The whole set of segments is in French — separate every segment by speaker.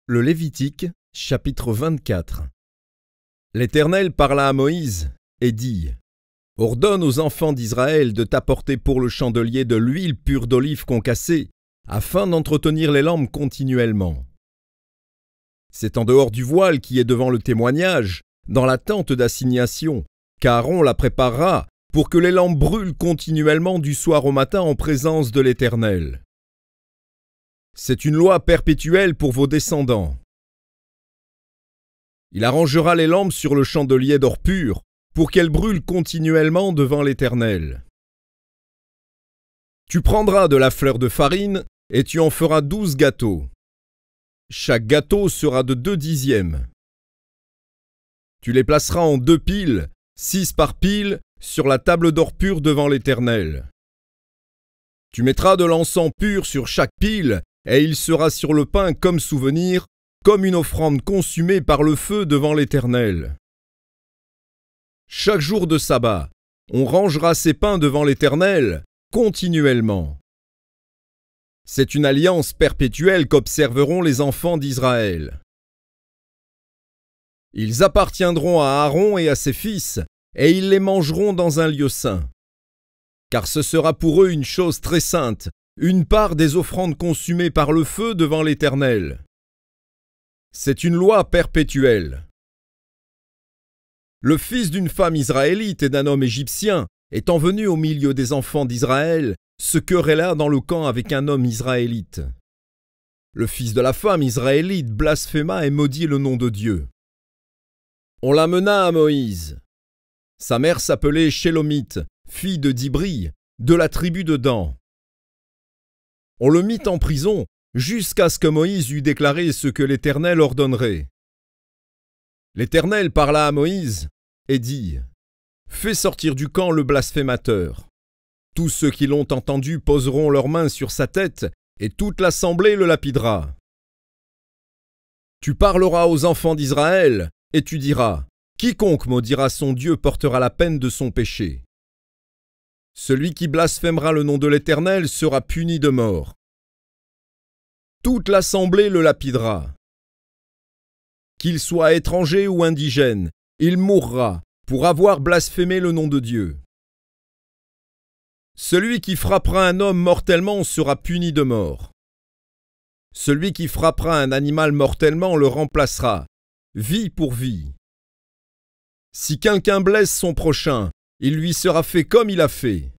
Speaker 1: Le Lévitique, chapitre 24. L'Éternel parla à Moïse et dit : Ordonne aux enfants d'Israël de t'apporter pour le chandelier de l'huile pure d'olive concassée, afin d'entretenir les lampes continuellement. C'est en dehors du voile qui est devant le témoignage, dans la tente d'assignation, qu'Aaron la préparera pour que les lampes brûlent continuellement du soir au matin en présence de l'Éternel. C'est une loi perpétuelle pour vos descendants. Il arrangera les lampes sur le chandelier d'or pur, pour qu'elles brûlent continuellement devant l'Éternel. Tu prendras de la fleur de farine, et tu en feras 12 gâteaux. Chaque gâteau sera de 2 dixièmes. Tu les placeras en 2 piles, 6 par pile, sur la table d'or pur devant l'Éternel. Tu mettras de l'encens pur sur chaque pile, et il sera sur le pain comme souvenir, comme une offrande consumée par le feu devant l'Éternel. Chaque jour de sabbat, on rangera ces pains devant l'Éternel continuellement. C'est une alliance perpétuelle qu'observeront les enfants d'Israël. Ils appartiendront à Aaron et à ses fils, et ils les mangeront dans un lieu saint. Car ce sera pour eux une chose très sainte, une part des offrandes consumées par le feu devant l'Éternel. C'est une loi perpétuelle. Le fils d'une femme israélite et d'un homme égyptien, étant venu au milieu des enfants d'Israël, se querella dans le camp avec un homme israélite. Le fils de la femme israélite blasphéma et maudit le nom de Dieu. On l'amena à Moïse. Sa mère s'appelait Shélomith, fille de Dibri, de la tribu de Dan. On le mit en prison jusqu'à ce que Moïse eût déclaré ce que l'Éternel ordonnerait. L'Éternel parla à Moïse et dit : Fais sortir du camp le blasphémateur. Tous ceux qui l'ont entendu poseront leurs mains sur sa tête, et toute l'assemblée le lapidera. Tu parleras aux enfants d'Israël, et tu diras : Quiconque maudira son Dieu portera la peine de son péché. Celui qui blasphémera le nom de l'Éternel sera puni de mort. Toute l'assemblée le lapidera. Qu'il soit étranger ou indigène, il mourra pour avoir blasphémé le nom de Dieu. Celui qui frappera un homme mortellement sera puni de mort. Celui qui frappera un animal mortellement le remplacera, vie pour vie. Si quelqu'un blesse son prochain, il lui sera fait comme il a fait.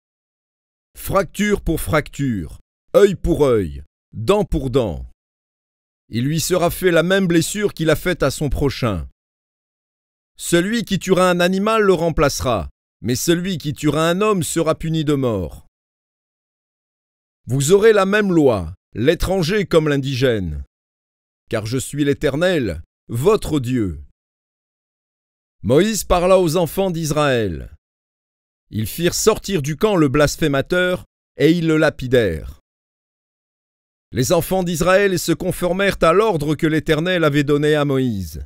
Speaker 1: Fracture pour fracture, œil pour œil, dent pour dent. Il lui sera fait la même blessure qu'il a faite à son prochain. Celui qui tuera un animal le remplacera, mais celui qui tuera un homme sera puni de mort. Vous aurez la même loi, l'étranger comme l'indigène. Car je suis l'Éternel, votre Dieu. Moïse parla aux enfants d'Israël. Ils firent sortir du camp le blasphémateur, et ils le lapidèrent. Les enfants d'Israël se conformèrent à l'ordre que l'Éternel avait donné à Moïse.